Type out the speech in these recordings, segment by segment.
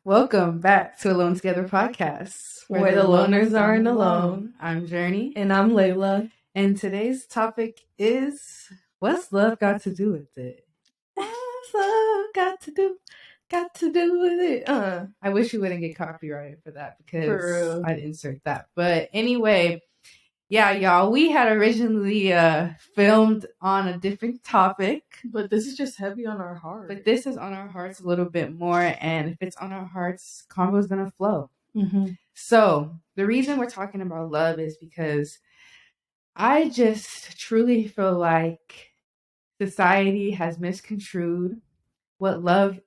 Welcome back to Alone Together podcast, where the loners aren't alone. I'm Journey. And I'm Layla. And today's topic is, what's love got to do with it? What's love got to do with it? I wish we wouldn't get copyrighted for that because For I'd insert that. But anyway, yeah, y'all, we had originally filmed on a different topic. But this is just heavy on our heart. But this is on our hearts a little bit more. And if it's on our hearts, convo is going to flow. Mm-hmm. So the reason we're talking about love is because I just truly feel like society has misconstrued what love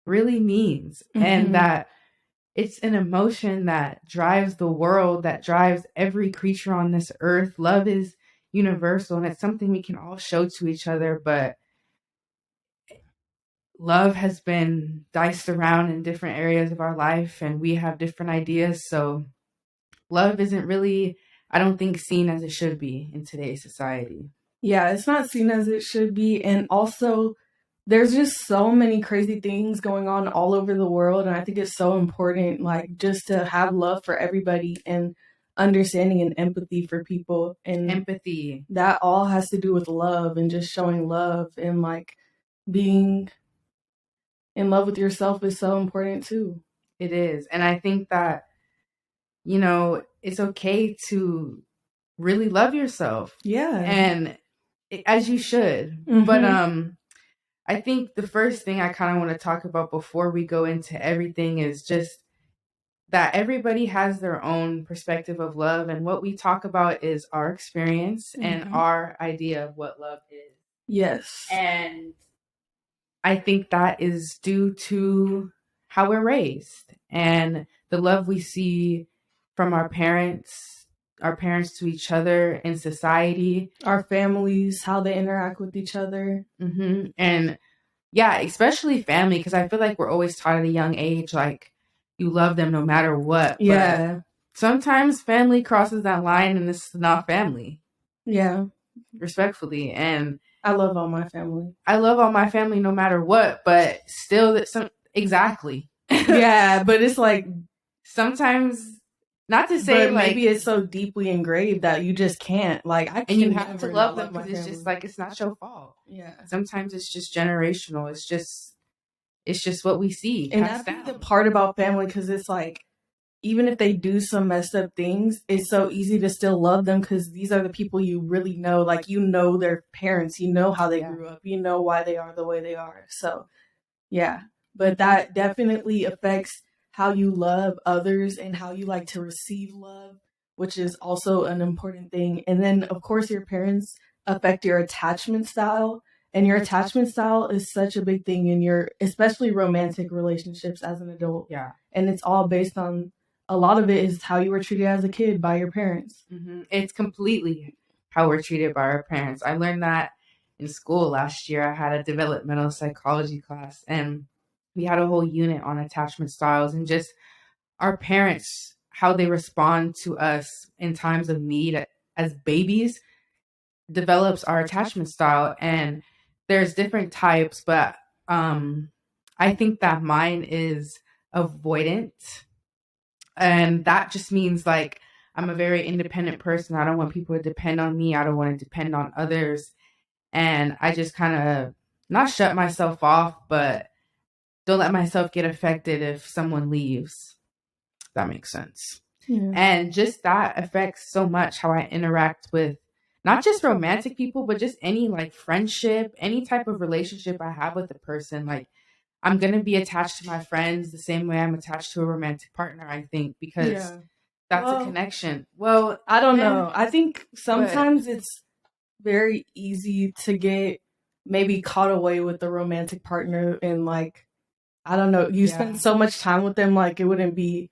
really means, and that it's an emotion that drives the world, that drives every creature on this earth. Love is universal, and it's something we can all show to each other, but love has been diced around in different areas of our life, and we have different ideas. So love isn't really, I don't think, seen as it should be in today's society. Yeah, it's not seen as it should be. And also, there's just so many crazy things going on all over the world. And I think it's so important, like, just to have love for everybody and understanding and empathy for people. And empathy, that all has to do with love and just showing love, and like being in love with yourself is so important too. It is. And I think that, you know, it's okay to really love yourself. Yeah. And as you should. Mm-hmm. But I think the first thing I kind of want to talk about before we go into everything is just that everybody has their own perspective of love. And what we talk about is our experience and our idea of what love is. Yes. And I think that is due to how we're raised and the love we see from our parents to each other in society, our families, how they interact with each other. Mm-hmm. And yeah, especially family, because I feel like we're always taught at a young age, like, you love them no matter what. Yeah. But sometimes family crosses that line and it's not family. Yeah. Respectfully. And I love all my family. I love all my family no matter what, but still exactly. Yeah, but it's like sometimes, not to say but maybe it's so deeply engraved that you just can't, like, I can't, and you have to love them because it's just like, it's not your fault. Yeah. Sometimes it's just generational. It's just what we see. And that's the part about family, because it's like, even if they do some messed up things, it's so easy to still love them because these are the people you really know. Like, you know their parents, you know how they grew up, you know why they are the way they are. So, yeah. But that definitely affects how you love others and how you like to receive love, which is also an important thing. And then, of course, your parents affect your attachment style. And your attachment style is such a big thing in your, especially romantic relationships as an adult. Yeah. And it's all based on, a lot of it is how you were treated as a kid by your parents. Mm-hmm. It's completely how we're treated by our parents. I learned that in school last year. I had a developmental psychology class, and we had a whole unit on attachment styles and just our parents, how they respond to us in times of need as babies develops our attachment style. And there's different types, but I think that mine is avoidant. And that just means, like, I'm a very independent person. I don't want people to depend on me. I don't want to depend on others. And I just kind of not shut myself off, but don't let myself get affected if someone leaves. If that makes sense. Yeah. And just that affects so much how I interact with not just romantic people, but just any, like, friendship, any type of relationship I have with a person. Like, I'm going to be attached to my friends the same way I'm attached to a romantic partner, I think, because that's a connection. Well, I don't know. I think sometimes it's very easy to get maybe caught away with the romantic partner, and, like, I don't know, you spend so much time with them, like, it wouldn't be.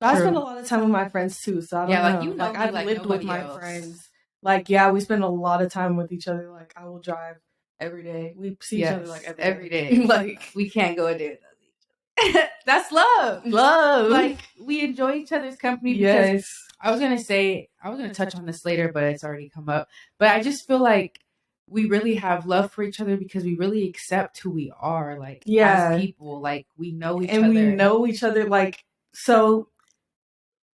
I spend a lot of time with my friends too, so I don't know. Like, you know, like, I've lived with my friends. Like, yeah, we spend a lot of time with each other. Like, I will drive every day. We see each other like every day. Like, we can't go a day without each other. That's love. Like, we enjoy each other's company. Because I was gonna touch on this later, but it's already come up. But I just feel like we really have love for each other because we really accept who we are, like as Yeah. people, like we know each And we other. know each other. Like, so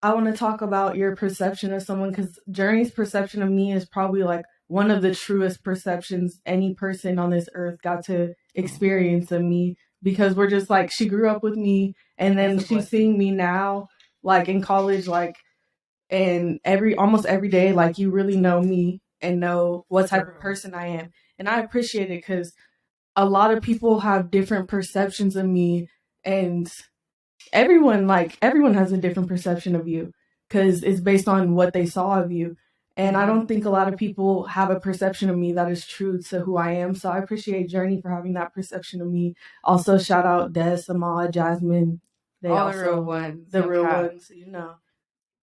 I want to talk about your perception of someone, because Journey's perception of me is probably like one of the truest perceptions any person on this earth got to experience of me, because we're just like, she grew up with me, and then she's seeing me now, like in college, like, and almost every day, like, you really know me and know what type of person I am. And I appreciate it, because a lot of people have different perceptions of me, and everyone has a different perception of you, because it's based on what they saw of you. And I don't think a lot of people have a perception of me that is true to who I am. So I appreciate Journey for having that perception of me. Also, shout out Des, Ahmad, Jasmine. They All also the real ones. the real ones, you know.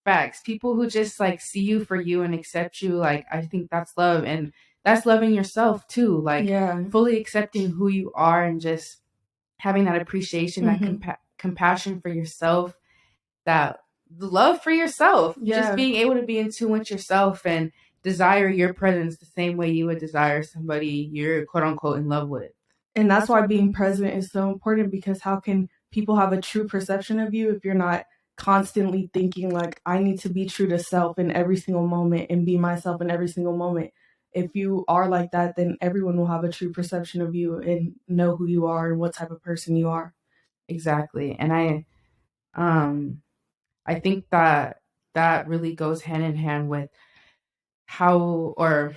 Facts. People who just like see you for you and accept you, like I think that's love, and that's loving yourself too. Like fully accepting who you are and just having that appreciation, that compassion for yourself, that love for yourself, just being able to be in tune with yourself and desire your presence the same way you would desire somebody you're quote unquote in love with. And that's why being present is so important, because how can people have a true perception of you if you're not constantly thinking like, I need to be true to self in every single moment and be myself in every single moment? If you are like that, then everyone will have a true perception of you and know who you are and what type of person you are. Exactly. And I think that that really goes hand in hand with how or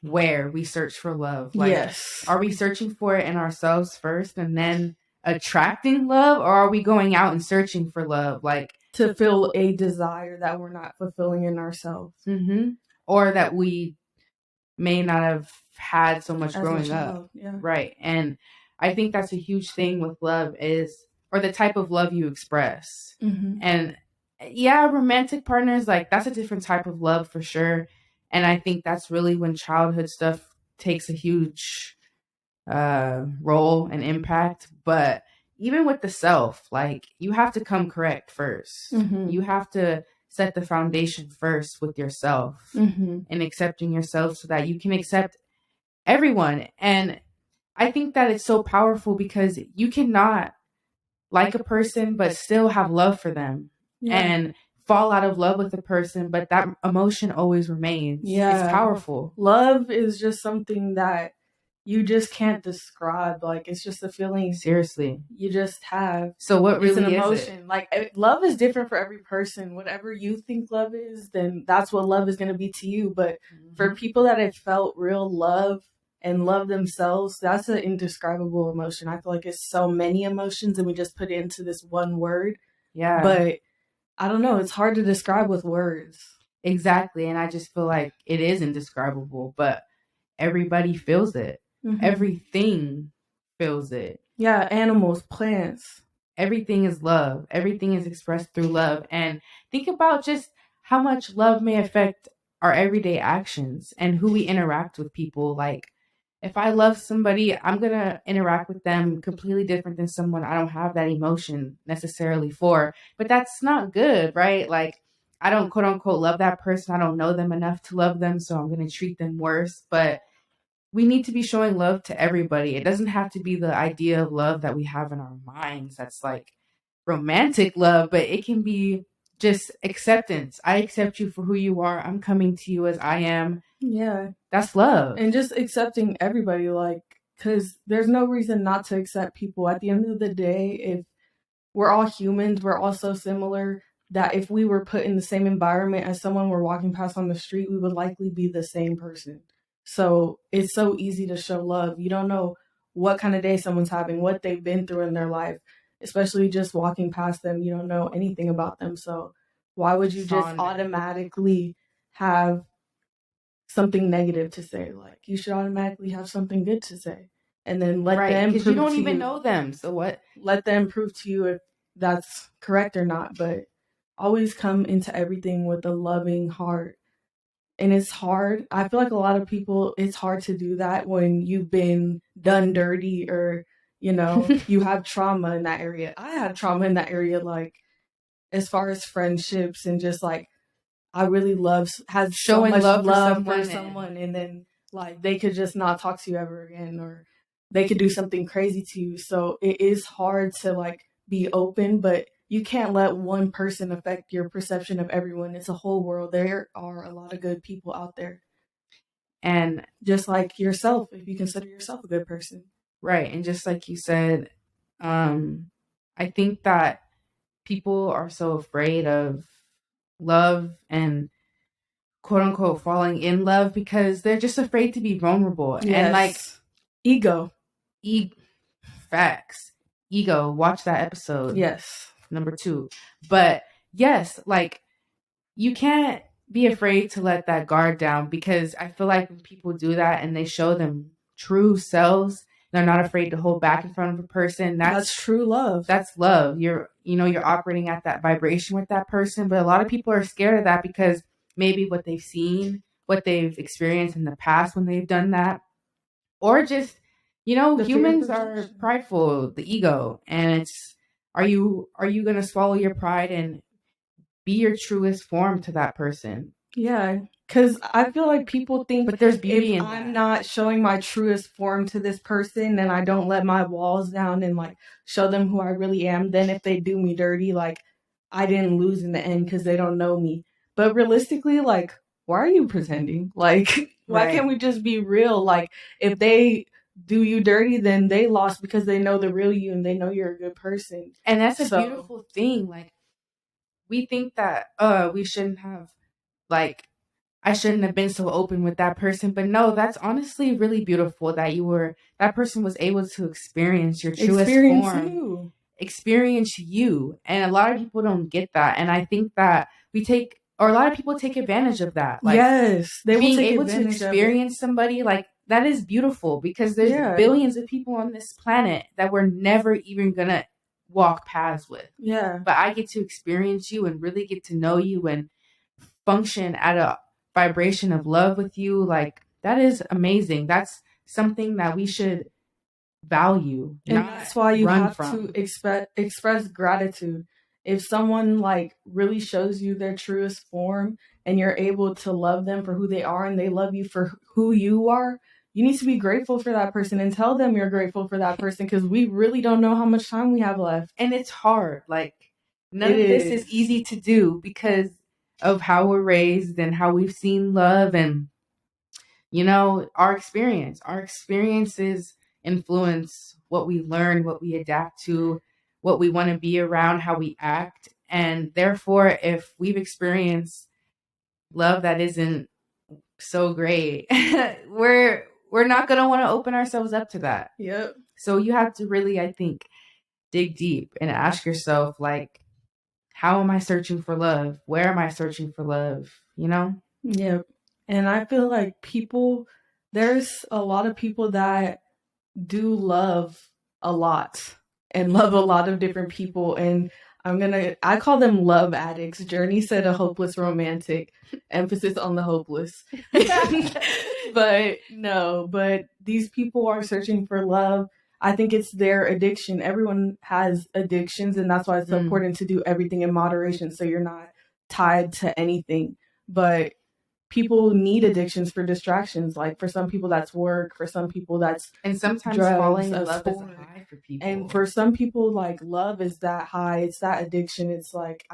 where we search for love. Like, yes. Are we searching for it in ourselves first and then attracting love, or are we going out and searching for love, like to fill a desire that we're not fulfilling in ourselves, or that we may not have had so much growing up? Right. And I think that's a huge thing with love, is or the type of love you express. And yeah, romantic partners, like that's a different type of love for sure. And I think that's really when childhood stuff takes a huge role and impact. But even with the self, like you have to come correct first. You have to set the foundation first with yourself and accepting yourself so that you can accept everyone. And I think that it's so powerful because you cannot like a person but still have love for them, and fall out of love with a person, but that emotion always remains. It's powerful. Love is just something that you just can't describe. Like, it's just a feeling. Seriously. You just have. So what really is an emotion? Is it? Like, love is different for every person. Whatever you think love is, then that's what love is going to be to you. But for people that have felt real love and love themselves, that's an indescribable emotion. I feel like it's so many emotions and we just put it into this one word. Yeah. But I don't know. It's hard to describe with words. Exactly. And I just feel like it is indescribable, but everybody feels it. Everything feels it. Yeah. Animals, plants. Everything is love. Everything is expressed through love. And think about just how much love may affect our everyday actions and who we interact with people. Like, if I love somebody, I'm going to interact with them completely different than someone I don't have that emotion necessarily for. But that's not good, right? Like, I don't quote unquote love that person. I don't know them enough to love them, so I'm going to treat them worse. But we need to be showing love to everybody. It doesn't have to be the idea of love that we have in our minds that's like romantic love, but it can be just acceptance. I accept you for who you are. I'm coming to you as I am. Yeah. That's love. And just accepting everybody, like, because there's no reason not to accept people. At the end of the day, if we're all humans, we're all so similar that if we were put in the same environment as someone we're walking past on the street, we would likely be the same person. So it's so easy to show love. You don't know what kind of day someone's having, what they've been through in their life, especially just walking past them. You don't know anything about them. So why would you just automatically have something negative to say? Like, you should automatically have something good to say. And then let them prove, because you don't even know them. So what? Let them prove to you if that's correct or not. But always come into everything with a loving heart. And it's hard. I feel like a lot of people, it's hard to do that when you've been done dirty, or, you know, you have trauma in that area. I had trauma in that area, like, as far as friendships and just like, I really love, had showing so much love for someone, and then like they could just not talk to you ever again, or they could do something crazy to you. So it is hard to like be open, but you can't let one person affect your perception of everyone. It's a whole world. There are a lot of good people out there. And just like yourself, if you consider yourself a good person. Right. And just like you said, I think that people are so afraid of love and quote unquote falling in love because they're just afraid to be vulnerable. Yes. And like ego. Facts. Ego. Watch that episode. Yes. Number 2. But yes, like you can't be afraid to let that guard down, because I feel like when people do that and they show them true selves, they're not afraid to hold back in front of a person. That's true love. That's love. You're operating at that vibration with that person. But a lot of people are scared of that because maybe what they've seen, what they've experienced in the past when they've done that, or just, humans are prideful, the ego, and it's, are you going to swallow your pride and be your truest form to that person? Yeah, because I feel like people think, but there's beauty if in I'm that. not showing my truest form to this person and I don't let my walls down and like show them who I really am, then if they do me dirty, like I didn't lose in the end because they don't know me. But realistically, like, why are you pretending? Like, why can't we just be real? Like, if they do you dirty, then they lost because they know the real you and they know you're a good person. And that's a beautiful thing. Like, we think that we shouldn't have, like, I shouldn't have been so open with that person. But no, that's honestly really beautiful that that person was able to experience your truest form. Experience you. And a lot of people don't get that. And I think that a lot of people take advantage of that. Like, yes, they being able to experience somebody, like, that is beautiful, because there's billions of people on this planet that we're never even gonna walk paths with. Yeah. But I get to experience you and really get to know you and function at a vibration of love with you. Like, that is amazing. That's something that we should value. And that's why you have to express gratitude. If someone like really shows you their truest form and you're able to love them for who they are and they love you for who you are, you need to be grateful for that person and tell them you're grateful for that person, because we really don't know how much time we have left. And it's hard. Like, none of this is easy to do because of how we're raised and how we've seen love and, our experiences influence what we learn, what we adapt to, what we want to be around, how we act. And therefore, if we've experienced love that isn't so great, we're not going to want to open ourselves up to that. Yep. So you have to really, I think, dig deep and ask yourself, like, how am I searching for love? Where am I searching for love? Yep. And I feel like there's a lot of people that do love a lot and love a lot of different people. And I call them love addicts. Journey said a hopeless romantic, emphasis on the hopeless. But these people are searching for love. I think it's their addiction. Everyone has addictions, and that's why it's so important to do everything in moderation so you're not tied to anything. But people need addictions for distractions. Like, for some people that's work, for some people that's and sometimes drugs, falling in love is a high for people. And for some people, like, love is that high. It's that addiction. It's like,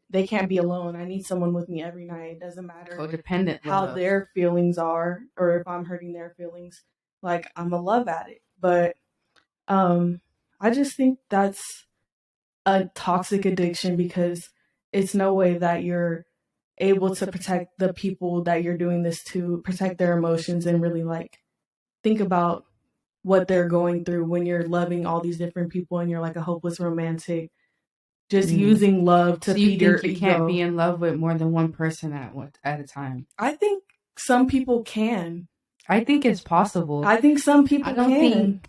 they can't be alone. I need someone with me every night. It doesn't matter codependent how love. Their feelings are, or if I'm hurting their feelings. Like, I'm a love addict. But I just think that's a toxic addiction, because it's no way that you're able to protect the people that you're doing this to, protect their emotions, and really like think about what they're going through when you're loving all these different people and you're like a hopeless romantic, just using love to feed your ego. You can't be in love with more than one person at a time? I think some people can. I think it's possible. I think some people can.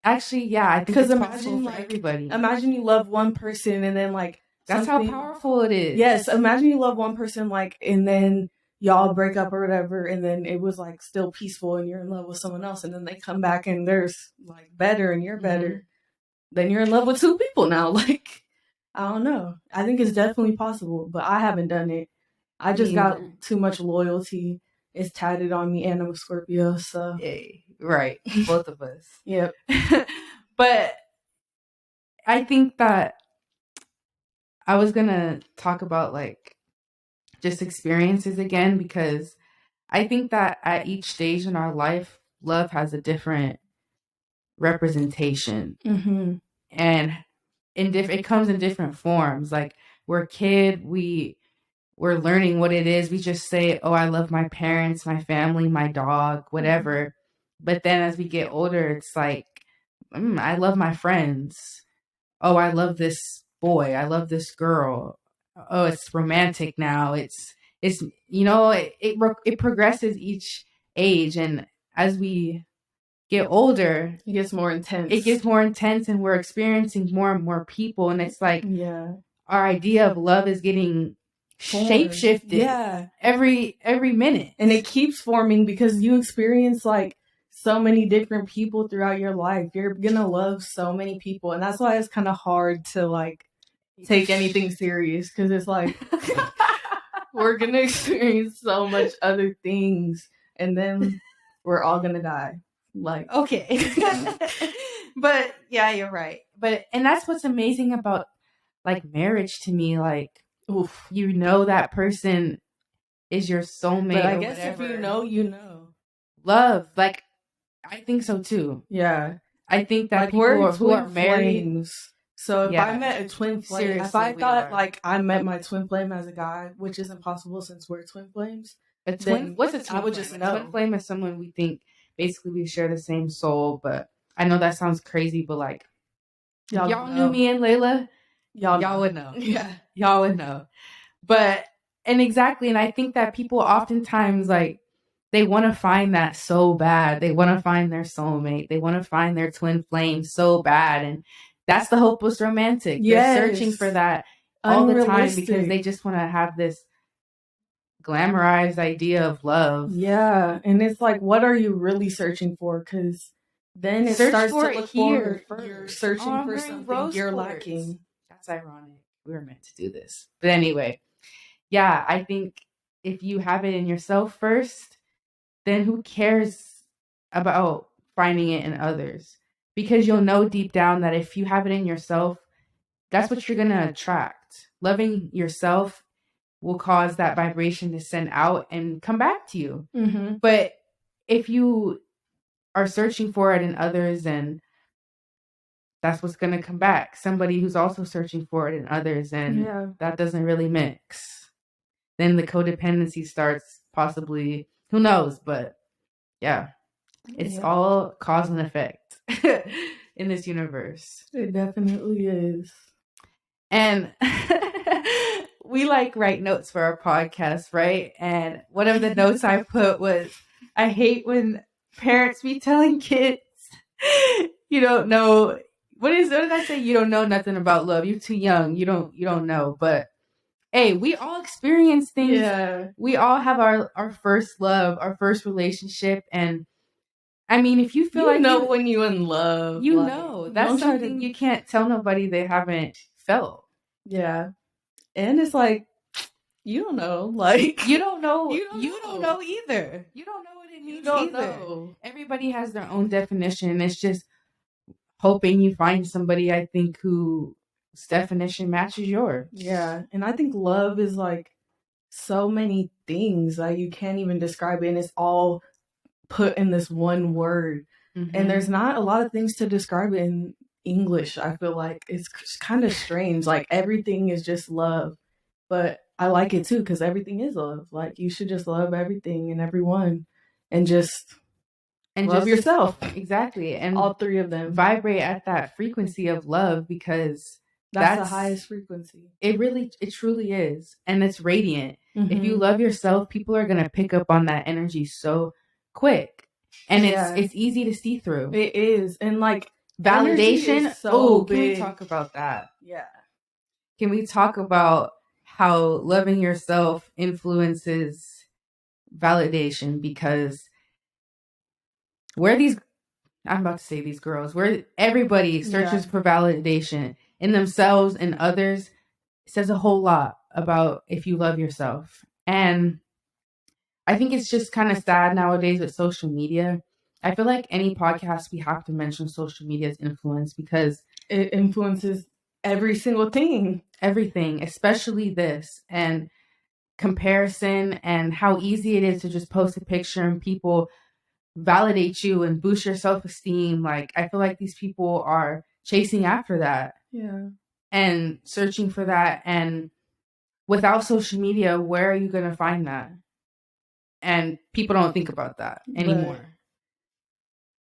Actually, yeah, I think it's possible for everybody. Imagine you love one person and then like, that's how powerful it is. Yes, imagine you love one person, like, and then y'all break up or whatever, and then it was like still peaceful and you're in love with someone else, and then they come back and there's like better and you're better. Then you're in love with two people now. Like, I don't know. I think it's definitely possible, but I haven't done it. I just got too much loyalty is tatted on me, and I'm a Scorpio, so. Hey, right. Both of us. Yep. But I think that I was going to talk about like just experiences again, because I think that at each stage in our life, love has a different representation. Mm-hmm. And it comes in different forms. Like we're a kid, we're learning what it is. We just say, oh, I love my parents, my family, my dog, whatever. Mm-hmm. But then as we get older, it's like, I love my friends. Oh, I love this boy. I love this girl. Oh, it's romantic now. It's it progresses each age, and as we get older, it gets more intense. It gets more intense, and we're experiencing more and more people, and it's like our idea of love is getting shape-shifted every minute, and it keeps forming because you experience like so many different people throughout your life. You're gonna love so many people, and that's why it's kind of hard to like take anything serious, because it's like we're gonna experience so much other things, and then we're all gonna die. Like, okay. But yeah, you're right. And that's what's amazing about like marriage to me. Like, oof, you know that person is your soulmate. But I guess whatever. If you know, you know. Love, like, I think so too. Yeah, I think that like people who are married. Flames. So if I met a twin flame, seriously, if I thought like I met my twin flame as a guy, which is impossible since we're twin flames. A twin? What's a twin? I would just know. A twin flame is someone we think basically we share the same soul, but I know that sounds crazy, but like y'all knew me and Layla, y'all would know. Yeah, y'all would know. But and I think that people oftentimes like they want to find that so bad. They want to find their soulmate. They want to find their twin flame so bad, and that's the hopeless romantic. Yes. They're searching for that all the time because they just want to have this glamorized idea of love. Yeah, and it's like, what are you really searching for? Because then it starts to look here. You're searching for something you're lacking. That's ironic. We were meant to do this, but anyway, yeah, I think if you have it in yourself first, then who cares about finding it in others? Because you'll know deep down that if you have it in yourself, that's what you're gonna attract. Loving yourself will cause that vibration to send out and come back to you. Mm-hmm. But if you are searching for it in others, then that's what's going to come back. Somebody who's also searching for it in others, and that doesn't really mix. Then the codependency starts, possibly. Who knows? But yeah, it's all cause and effect in this universe. It definitely is. And we like write notes for our podcast, right? And one of the notes I put was, I hate when parents be telling kids, you don't know, what did I say? You don't know nothing about love. You're too young. You don't know. But hey, we all experience things. Yeah. We all have our first love, our first relationship. And I mean, if you feel like know when you're in love, you know, that's something you can't tell nobody they haven't felt. Yeah. And it's like, you don't know. Like, you don't know. You don't know either. You don't know what it means either. Know. Everybody has their own definition. It's just hoping you find somebody, I think, whose definition matches yours. Yeah. And I think love is like so many things. Like, you can't even describe it. And it's all put in this one word. Mm-hmm. And there's not a lot of things to describe it in English. I feel like it's kind of strange. Like, everything is just love. But I like it too, because everything is love. Like, you should just love everything and everyone and just love yourself. Exactly. And all three of them vibrate at that frequency of love, because that's the highest frequency. It truly is. And it's radiant. Mm-hmm. If you love yourself, people are going to pick up on that energy so quick. And it's easy to see through. It is. And like, validation. So can we talk about that? Yeah. Can we talk about how loving yourself influences validation? Because I'm about to say these girls, where everybody searches for validation in themselves and others, says a whole lot about if you love yourself. And I think it's just kind of sad nowadays with social media. I feel like any podcast we have to mention social media's influence because it influences every single thing. Everything, especially this and comparison and how easy it is to just post a picture and people validate you and boost your self-esteem. Like, I feel like these people are chasing after that. Yeah. And searching for that. And without social media, where are you going to find that? And people don't think about that anymore.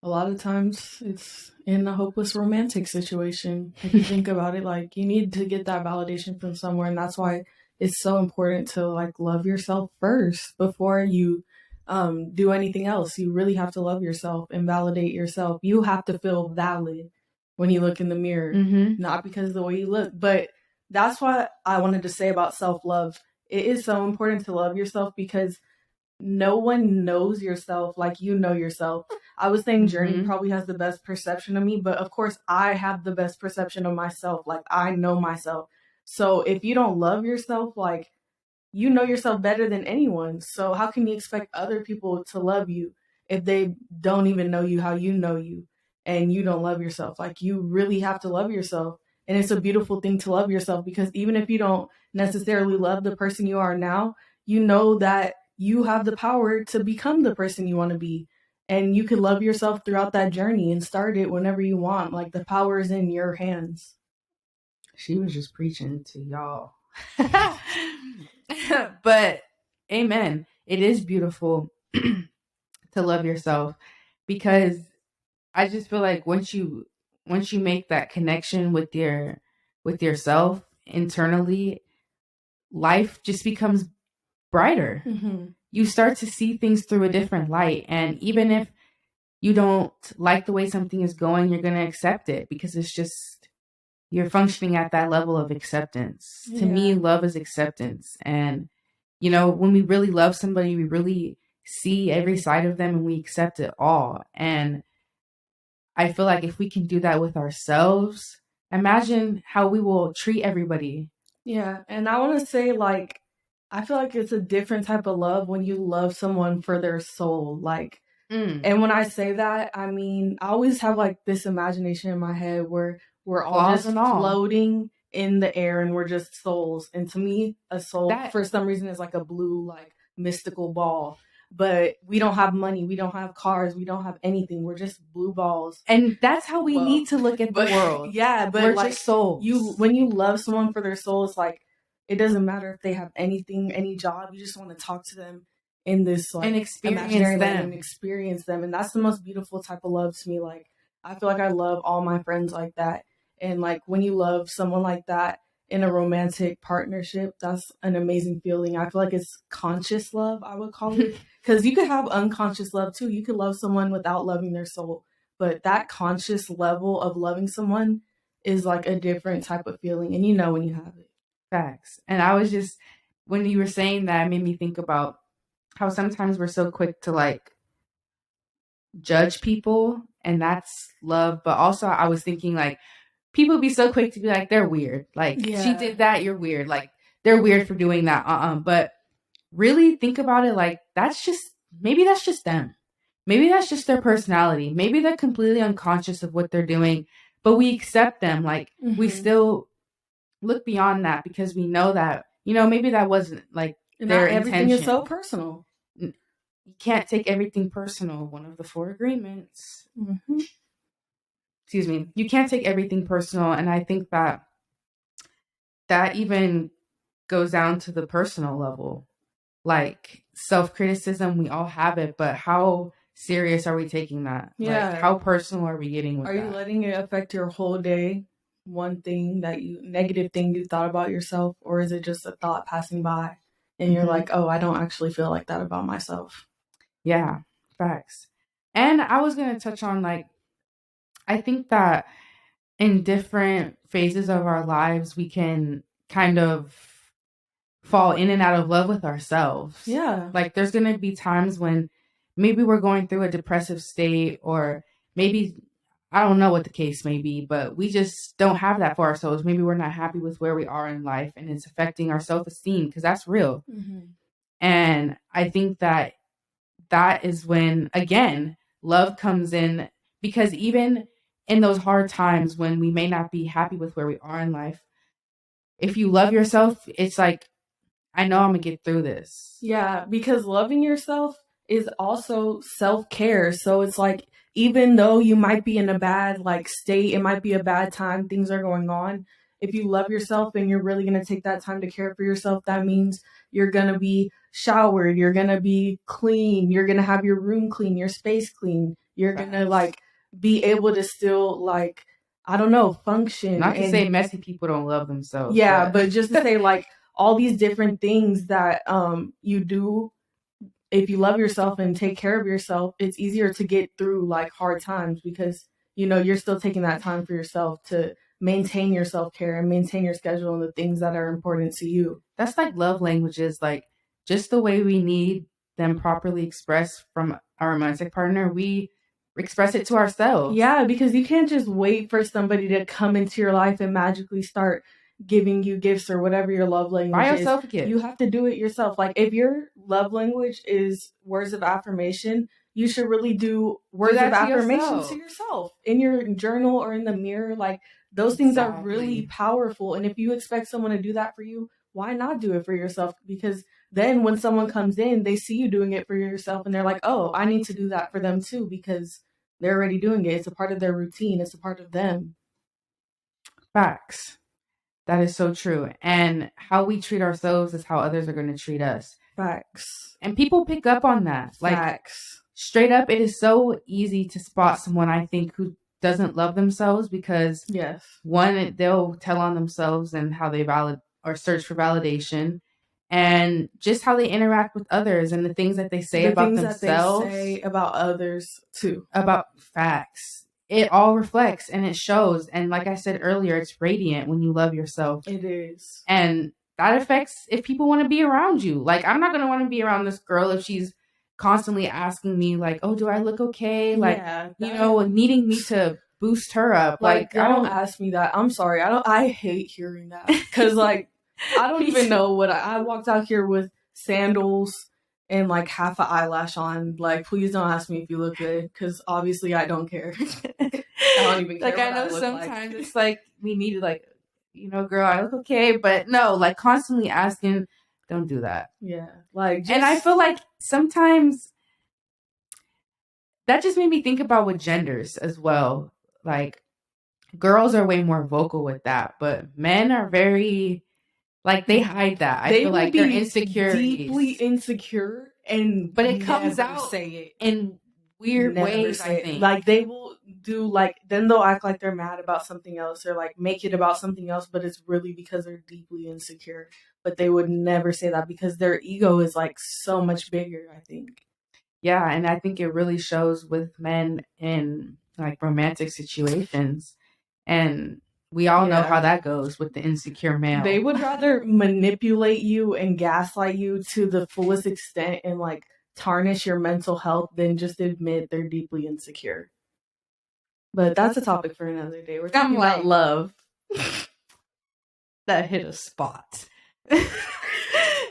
But a lot of times it's in a hopeless romantic situation. If you think about it, like, you need to get that validation from somewhere. And that's why it's so important to, like, love yourself first before you do anything else. You really have to love yourself and validate yourself. You have to feel valid when you look in the mirror, not because of the way you look. But that's what I wanted to say about self-love. It is so important to love yourself because no one knows yourself like you know yourself. I was saying Journey probably has the best perception of me, but of course I have the best perception of myself. Like, I know myself. So if you don't love yourself, like, you know yourself better than anyone. So how can you expect other people to love you if they don't even know you how you know you and you don't love yourself? Like, you really have to love yourself. And it's a beautiful thing to love yourself because even if you don't necessarily love the person you are now, you know that you have the power to become the person you want to be. And you can love yourself throughout that journey and start it whenever you want. Like, the power is in your hands. She was just preaching to y'all. But amen. It is beautiful to love yourself because I just feel like once you make that connection with yourself internally, life just becomes brighter. You start to see things through a different light. And even if you don't like the way something is going, you're going to accept it because it's just, you're functioning at that level of acceptance. To me, love is acceptance. And, you know, when we really love somebody, we really see every side of them and we accept it all. And I feel like if we can do that with ourselves, imagine how we will treat everybody. Yeah. And I want to say, like, I feel like it's a different type of love when you love someone for their soul. Like, and when I say that, I mean, I always have like this imagination in my head where we're all just floating in the air and we're just souls. And to me, a soul for some reason is like a blue, like, mystical ball. But we don't have money, we don't have cars, we don't have anything. We're just blue balls. And that's how we need to look at the world. Yeah, but we're like, just souls. When you love someone for their soul, it's like, it doesn't matter if they have anything, any job. You just want to talk to them in this, like, and experience them and experience them. And that's the most beautiful type of love to me. Like, I feel like I love all my friends like that. And like, when you love someone like that in a romantic partnership, that's an amazing feeling. I feel like it's conscious love, I would call it. Because you could have unconscious love too. You could love someone without loving their soul. But that conscious level of loving someone is like a different type of feeling. And you know when you have it. Facts. And I was just, when you were saying that, it made me think about how sometimes we're so quick to, like, judge people, and that's love. But also I was thinking, like, people be so quick to be like, they're weird. Like, she did that, you're weird. Like, they're weird for doing that. But really think about it, like, maybe that's just them. Maybe that's just their personality. Maybe they're completely unconscious of what they're doing, but we accept them. Like, we still look beyond that because we know that, you know, maybe that wasn't, like, their intention. Everything is so personal. You can't take everything personal. One of the 4 agreements. Excuse me. You can't take everything personal. And I think that even goes down to the personal level. Like, self-criticism, we all have it, but how serious are we taking that? Yeah. Like, how personal are we getting with that? Are you letting it affect your whole day? One thing negative thing you thought about yourself, or is it just a thought passing by and you're like, oh, I don't actually feel like that about myself? Yeah, facts. And I was going to touch on, like, I think that in different phases of our lives, we can kind of fall in and out of love with ourselves. Yeah. Like, there's going to be times when maybe we're going through a depressive state, or maybe, I don't know what the case may be, but we just don't have that for ourselves. Maybe we're not happy with where we are in life and it's affecting our self-esteem, because that's real. And I think that that is when, again, love comes in, because even in those hard times when we may not be happy with where we are in life, if you love yourself, it's like, I know I'm gonna get through this. Yeah, because loving yourself is also self-care. So it's like, even though you might be in a bad like state, it might be a bad time, things are going on. If you love yourself and you're really going to take that time to care for yourself, that means you're going to be showered, you're going to be clean, you're going to have your room clean, your space clean. You're going to like be able to still like, I don't know, function. Not to say messy people don't love themselves. Yeah, but just to say like all these different things that you do, if you love yourself and take care of yourself, it's easier to get through like hard times because you know you're still taking that time for yourself to maintain your self-care and maintain your schedule and the things that are important to you. That's like love languages, like just the way we need them properly expressed from our romantic partner, we express it to ourselves. Yeah, because you can't just wait for somebody to come into your life and magically start giving you gifts or whatever your love language Buy is. yourself a gift. You have to do it yourself. Like if your love language is words of affirmation, you should really do words of affirmation to yourself in your journal or in the mirror. Like those things are really powerful. And if you expect someone to do that for you, why not do it for yourself? Because then when someone comes in, they see you doing it for yourself and they're like, oh, I need to do that for them too, because they're already doing it. It's a part of their routine. It's a part of them. Facts. That is so true. And how we treat ourselves is how others are going to treat us. Facts. And people pick up on that. Like, facts. Straight up, it is so easy to spot someone, I think, who doesn't love themselves because, yes, one, they'll tell on themselves and how they valid or search for validation, and just how they interact with others and the things that they say about themselves, that they say about others too. About facts. It all reflects and it shows. And like I said earlier, it's radiant when you love yourself. It is. And that affects if people want to be around you. Like, I'm not going to want to be around this girl if she's constantly asking me, like, oh, do I look okay? Like, yeah, you know, needing me to boost her up. Like don't ask me that. I'm sorry. I hate hearing that. Because, like, I don't even know what I walked out here with sandals and like half an eyelash on. Like, please don't ask me if you look good, because obviously I don't care. I don't even care. Like, I know sometimes it's like we need to, like, you know, girl, I look okay, but no, like constantly asking, don't do that. Yeah, like, and I feel like sometimes that just made me think about with genders as well. Like, girls are way more vocal with that, but men are very, like, they hide that. I feel like they're insecure, deeply insecure, but it comes out say it in weird ways. I think like they will do, like, then they'll act like they're mad about something else or like make it about something else, but it's really because they're deeply insecure. But they would never say that because their ego is like so much bigger, I think. Yeah, and I think it really shows with men in like romantic situations. And we all know how that goes with the insecure male. They would rather manipulate you and gaslight you to the fullest extent and like tarnish your mental health than just admit they're deeply insecure. But that's a topic for another day. We're talking about love. That hit a spot.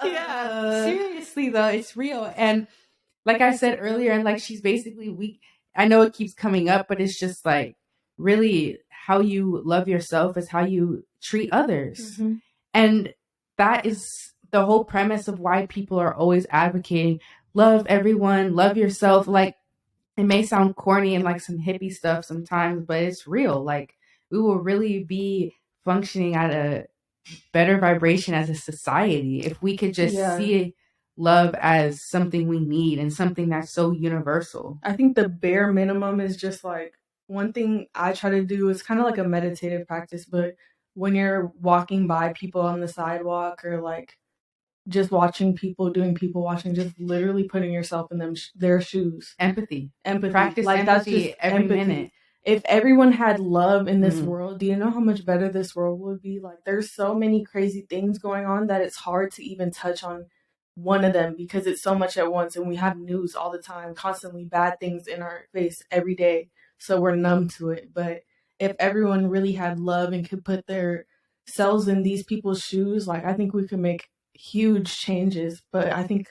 Yeah, seriously though, it's real. And like I said earlier, and like she's basically weak. I know it keeps coming up, but it's just like, really, how you love yourself is how you treat others. Mm-hmm. And that is the whole premise of why people are always advocating love everyone, love yourself. Like, it may sound corny and like some hippie stuff sometimes, but it's real. Like, we will really be functioning at a better vibration as a society if we could just see love as something we need and something that's so universal. I think the bare minimum is just like, one thing I try to do is kind of like a meditative practice, but when you're walking by people on the sidewalk or like just watching people doing people watching, just literally putting yourself in their shoes. Empathy. Practice like empathy, that's just every minute. If everyone had love in this world, do you know how much better this world would be? Like, there's so many crazy things going on that it's hard to even touch on one of them because it's so much at once, and we have news all the time, constantly bad things in our face every day, so we're numb to it. But if everyone really had love and could put their selves in these people's shoes, like, I think we could make huge changes. But I think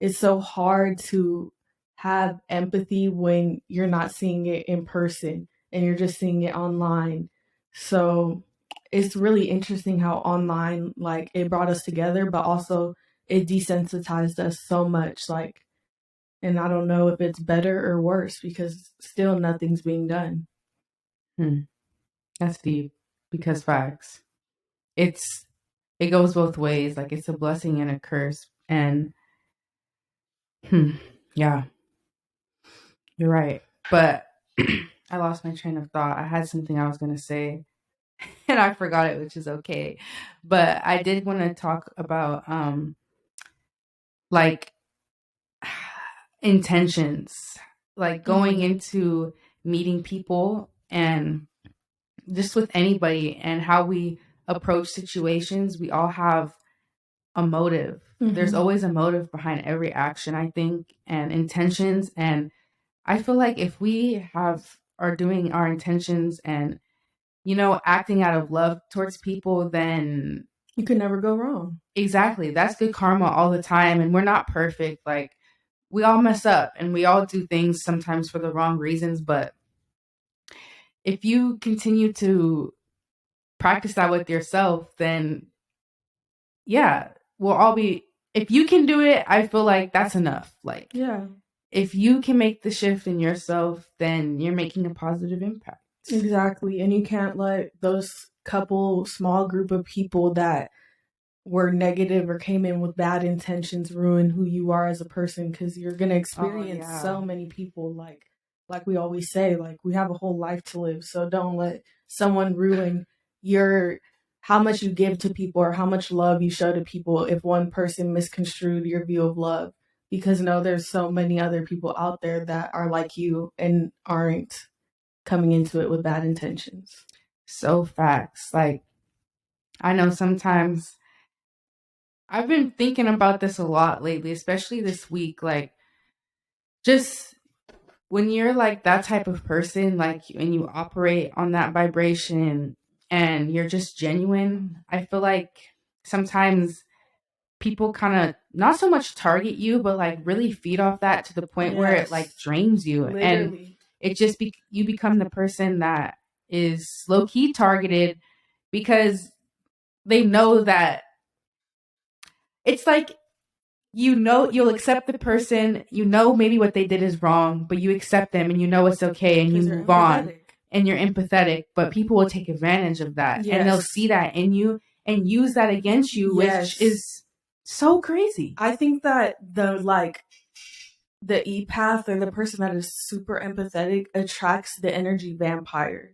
it's so hard to have empathy when you're not seeing it in person and you're just seeing it online. So it's really interesting how online, like, it brought us together, but also it desensitized us so much. Like, and I don't know if it's better or worse because still nothing's being done. Hmm. That's deep because facts. It's it goes both ways. Like it's a blessing and a curse. And yeah, you're right. But I lost my train of thought. I had something I was gonna say and I forgot it, which is okay. But I did want to talk about like intentions, like going into meeting people and just with anybody and how we approach situations. We all have a motive. There's always a motive behind every action, I think, and intentions. And I feel like if we are doing our intentions and, acting out of love towards people, then You could never go wrong. exactly, that's good karma all the time. And we're not perfect. Like we all mess up and we all do things sometimes for the wrong reasons. But if you continue to practice that with yourself, then yeah, we'll all be, if you can do it, I feel like that's enough. Like, Yeah. if you can make the shift in yourself, then you're making a positive impact. Exactly. And you can't let those couple small group of people that were negative or came in with bad intentions ruin who you are as a person, because you're going to experience so many people, like we always say, like we have a whole life to live. So don't let someone ruin your how much you give to people or how much love you show to people if one person misconstrued your view of love, because no, there's so many other people out there that are like you and aren't coming into it with bad intentions. So facts. Like, I know sometimes I've been thinking about this a lot lately, especially this week. Like, just when you're like that type of person, like when you operate on that vibration and you're just genuine, I feel like sometimes people kind of not so much target you, but like really feed off that to the point where it like drains you. Literally. And it just you become the person that is low key targeted because they know that it's like, you'll accept the person, maybe what they did is wrong, but you accept them and it's okay and you move on and you're empathetic, but people will take advantage of that. Yes. And they'll see that in you and use that against you. Yes. Which is so crazy. I think that the empath or the person that is super empathetic attracts the energy vampire.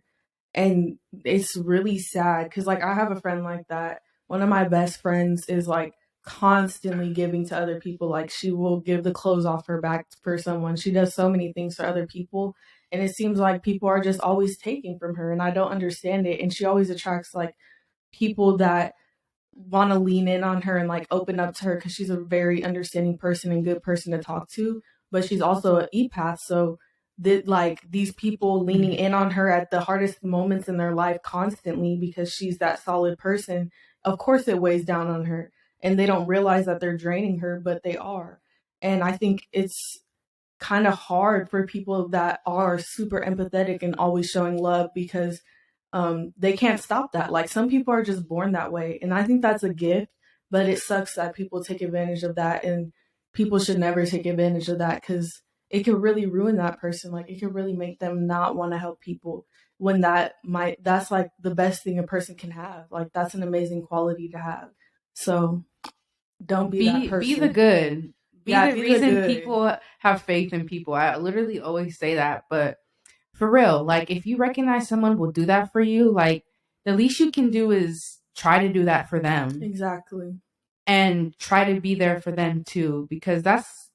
And it's really sad because, like, I have a friend like that. One of my best friends is like constantly giving to other people. Like, she will give the clothes off her back for someone. She does so many things for other people. And it seems like people are just always taking from her. And I don't understand it. And she always attracts like people that want to lean in on her and like open up to her because she's a very understanding person and good person to talk to. But she's also an empath, so that like these people leaning in on her at the hardest moments in their life constantly because she's that solid person, of course it weighs down on her, and they don't realize that they're draining her, but they are. And I think it's kind of hard for people that are super empathetic and always showing love because they can't stop that. Like, some people are just born that way, and I think that's a gift. But it sucks that people take advantage of that, and people should never take advantage of that because it could really ruin that person. Like, it could really make them not want to help people when that's like the best thing a person can have. Like, that's an amazing quality to have. So don't be that person. Be the good. Be the reason people have faith in people. I literally always say that, but for real, like if you recognize someone will do that for you, like the least you can do is try to do that for them. Exactly. And try to be there for them too, because that's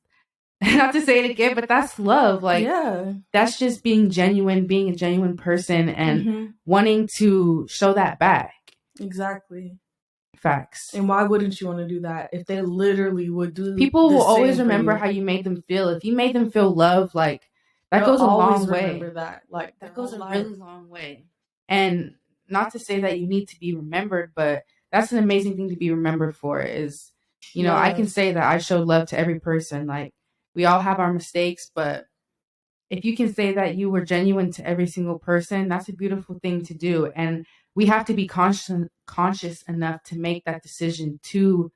not to say it again, but that's love. Like, yeah, that's just being genuine, being a genuine person and wanting to show that back. Exactly. Facts. And why wouldn't you want to do that if they literally would do? People will always remember how you made them feel. If you made them feel love, like that goes a long way. Remember that. Like, that goes a really long way. And not to say that you need to be remembered, but that's an amazing thing to be remembered for, is You know, I can say that I showed love to every person. Like, we all have our mistakes, but if you can say that you were genuine to every single person, that's a beautiful thing to do. And we have to be conscious enough to make that decision to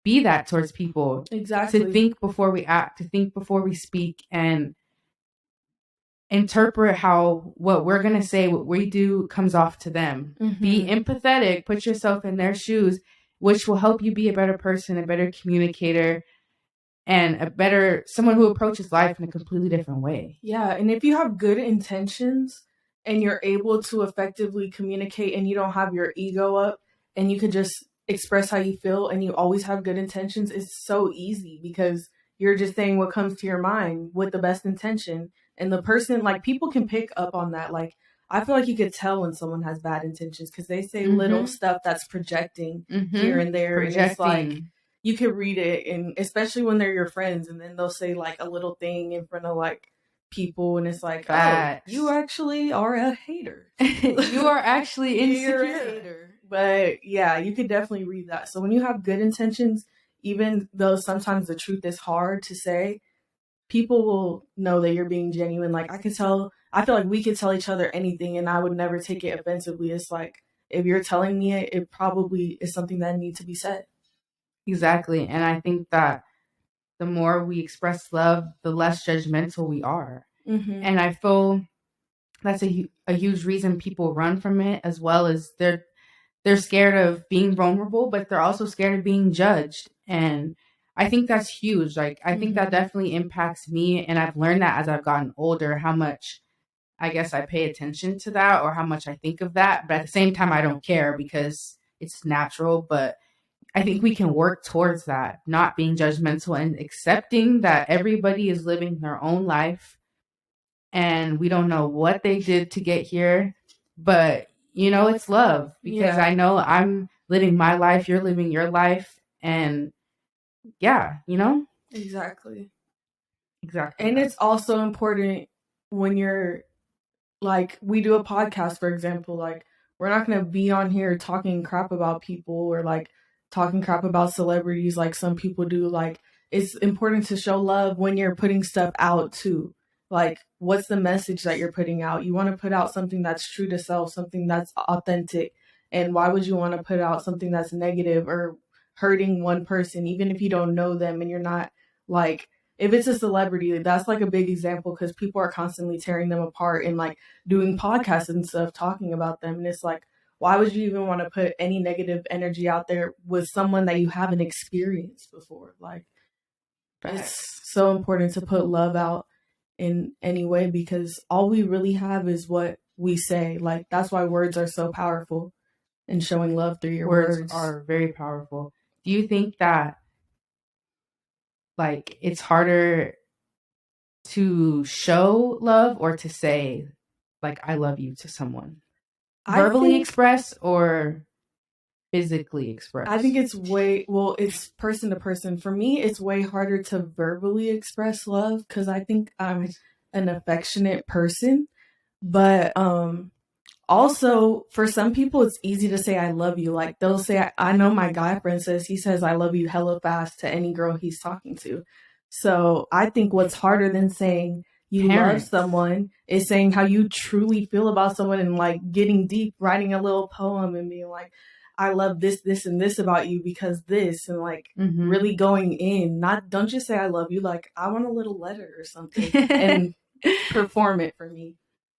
be that towards people. Exactly. To think before we act, to think before we speak, and interpret how what we're going to say, what we do comes off to them. Mm-hmm. Be empathetic, put yourself in their shoes, which will help you be a better person, a better communicator, and a better someone who approaches life in a completely different way. Yeah, and if you have good intentions and you're able to effectively communicate and you don't have your ego up and you can just express how you feel and you always have good intentions, it's so easy because you're just saying what comes to your mind with the best intention. And the person, like, people can pick up on that. Like, I feel like you could tell when someone has bad intentions because they say little stuff that's projecting here and there. And it's like, you can read it, and especially when they're your friends, and then they'll say like a little thing in front of like people, and it's like, Facts. oh, you actually are a hater. You are actually insecure. You're a hater. But yeah, you could definitely read that. So when you have good intentions, even though sometimes the truth is hard to say, people will know that you're being genuine. Like, I feel like we could tell each other anything and I would never take it offensively. It's like, if you're telling me it, it probably is something that needs to be said. Exactly. And I think that the more we express love, the less judgmental we are. Mm-hmm. And I feel that's a huge reason people run from it, as well as they're scared of being vulnerable, but they're also scared of being judged. And I think that's huge. Like, I think that definitely impacts me. And I've learned that as I've gotten older, how much I guess I pay attention to that or how much I think of that. But at the same time, I don't care because it's natural. But I think we can work towards that, not being judgmental and accepting that everybody is living their own life and we don't know what they did to get here. But, you know, it's love because I know I'm living my life, you're living your life. And yeah, you know? Exactly. Exactly. And it's also important when you're like, we do a podcast, for example, like, we're not going to be on here talking crap about people or like talking crap about celebrities like some people do. Like, it's important to show love when you're putting stuff out too. Like, what's the message that you're putting out? You want to put out something that's true to self, something that's authentic. And why would you want to put out something that's negative or hurting one person, even if you don't know them and you're not like, if it's a celebrity, that's like a big example because people are constantly tearing them apart and like doing podcasts and stuff talking about them. And it's like, why would you even want to put any negative energy out there with someone that you haven't experienced before? Like, it's so important to put love out in any way because all we really have is what we say. Like, that's why words are so powerful and showing love through your words are very powerful. Do you think that like it's harder to show love or to say like I love you to someone? Verbally express or physically express? I think it's it's person to person. For me, it's way harder to verbally express love because I think I'm an affectionate person. But also for some people, it's easy to say I love you. Like, they'll say, I know my guy friend he says I love you hella fast to any girl he's talking to. So I think what's harder than saying you love someone is saying how you truly feel about someone and like getting deep, writing a little poem and being like, I love this, this, and this about you because this, and like really going in. Don't just say I love you, like, I want a little letter or something and perform it for me.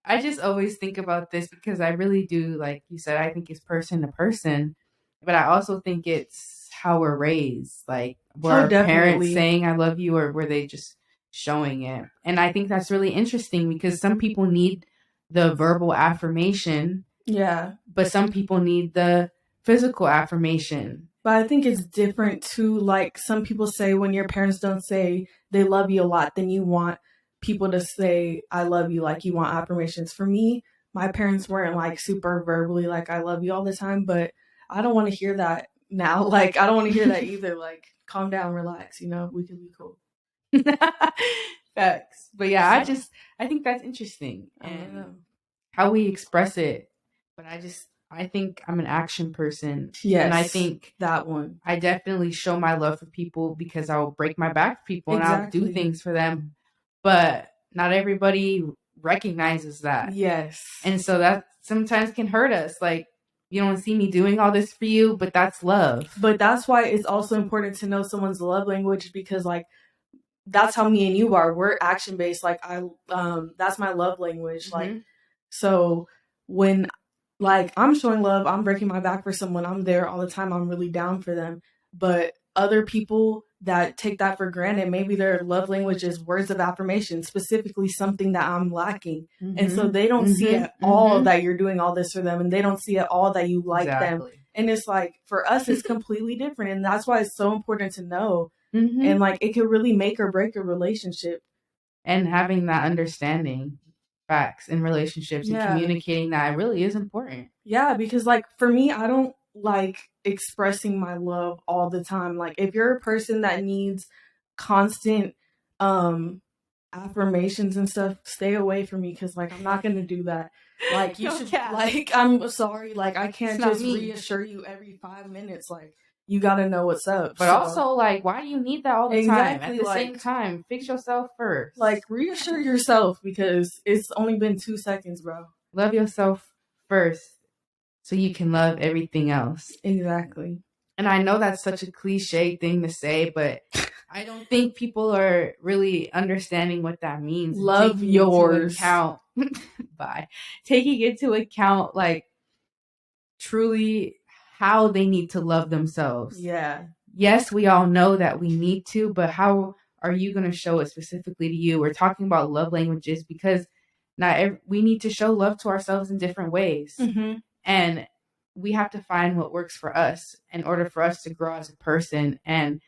I just always think about this because I really do, like you said, I think it's person to person, but I also think it's how we're raised. Like, were our parents saying I love you or were they just showing it? And I think that's really interesting because some people need the verbal affirmation. Yeah. But some people need the physical affirmation. But I think it's different too. Like, some people say when your parents don't say they love you a lot, then you want people to say I love you, like you want affirmations. For me, my parents weren't like super verbally like I love you all the time, but I don't want to hear that now. Like, I don't want to hear that either. Like, calm down, relax, you know, we can be cool. Facts. But yeah, I think that's interesting and how we express it. But I just I think I'm an action person. Yes. And I think that one. I definitely show my love for people because I'll break my back for people and I'll do things for them. But not everybody recognizes that. Yes. And so that sometimes can hurt us. Like, you don't see me doing all this for you, but that's love. But that's why it's also important to know someone's love language, because like that's how me and you are. We're action based. Like that's my love language. Like, so when like I'm showing love, I'm breaking my back for someone, I'm there all the time, I'm really down for them. But other people that take that for granted, maybe their love language is words of affirmation, specifically something that I'm lacking. And so they don't see at all that you're doing all this for them, and they don't see at all that you like them. And it's like, for us, it's completely different. And that's why it's so important to know. And like, it could really make or break a relationship. And having that understanding, facts in relationships, and communicating that really is important. Yeah, because like for me, I don't like expressing my love all the time. Like, if you're a person that needs constant affirmations and stuff, stay away from me, because like I'm not gonna do that. Like, you should like, I'm sorry, like I can't just reassure you every 5 minutes. Like, you gotta know what's up. But also, like, why do you need that all the time? At the same time, fix yourself first. Like, reassure yourself, because it's only been 2 seconds, bro. Love yourself first so you can love everything else. Exactly. And I know that's such a cliche thing to say, but I don't think people are really understanding what that means. Love yours. Taking into account, like, truly how they need to love themselves. Yeah. Yes, we all know that we need to, but how are you going to show it specifically to you? We're talking about love languages because we need to show love to ourselves in different ways. And we have to find what works for us in order for us to grow as a person and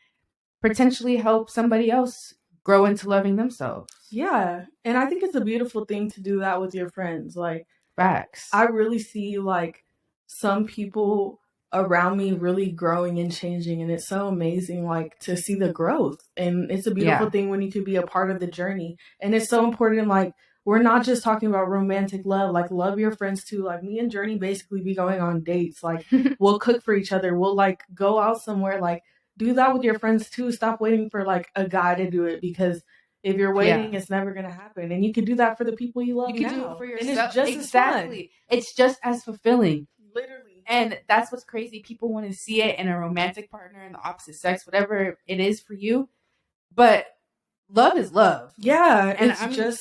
potentially help somebody else grow into loving themselves. Yeah. And I think it's a beautiful thing to do that with your friends. Like, facts. I really see like some people around me really growing and changing, and it's so amazing, like, to see the growth. And it's a beautiful thing when you could be a part of the journey. And it's so important, like, we're not just talking about romantic love. Like, love your friends too. Like, me and Journey basically be going on dates. Like, we'll cook for each other, we'll like go out somewhere. Like, do that with your friends too. Stop waiting for like a guy to do it, because if you're waiting, it's never gonna happen. And you can do that for the people you love. You can do it for yourself. And it's just as fun. It's just as fulfilling. Literally. And that's what's crazy. People want to see it in a romantic partner, in the opposite sex, whatever it is for you. But love is love. Yeah. And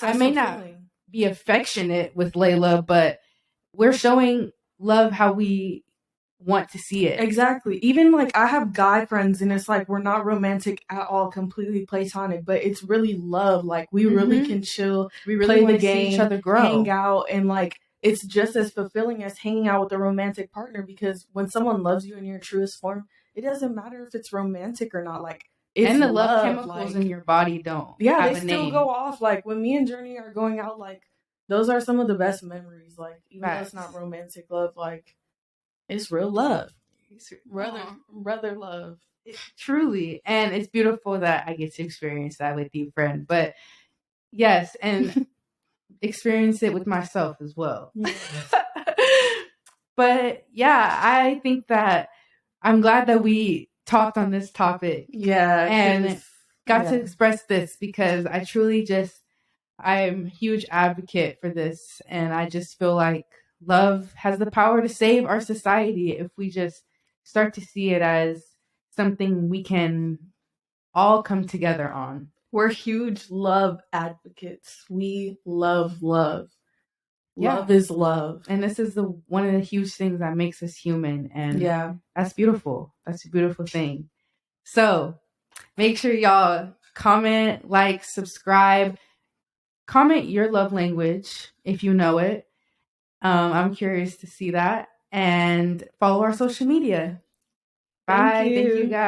I may not be affectionate with Layla, but we're showing love how we want to see it. Exactly. Even like, I have guy friends, and it's like, we're not romantic at all, completely platonic, but it's really love. Like, we really can chill, we really play the game, see each other grow, hang out, and like, it's just as fulfilling as hanging out with a romantic partner, because when someone loves you in your truest form, it doesn't matter if it's romantic or not. Like, it's and the love chemicals in your body don't. Yeah, they still go off. Like, when me and Journey are going out, like, those are some of the best memories. Like, even though it's not romantic love, like, it's real love. Brother love. Truly. And it's beautiful that I get to experience that with you, friend. But yes, and experience it with myself as well. But yeah, I think that I'm glad that we talked on this topic. Yeah. And got to express this, because I truly I'm a huge advocate for this. And I just feel like love has the power to save our society if we just start to see it as something we can all come together on. We're huge love advocates. We love love. Love is love. And this is one of the huge things that makes us human. And that's beautiful. That's a beautiful thing. So make sure y'all comment, like, subscribe. Comment your love language if you know it. I'm curious to see that. And follow our social media. Bye. Thank you guys.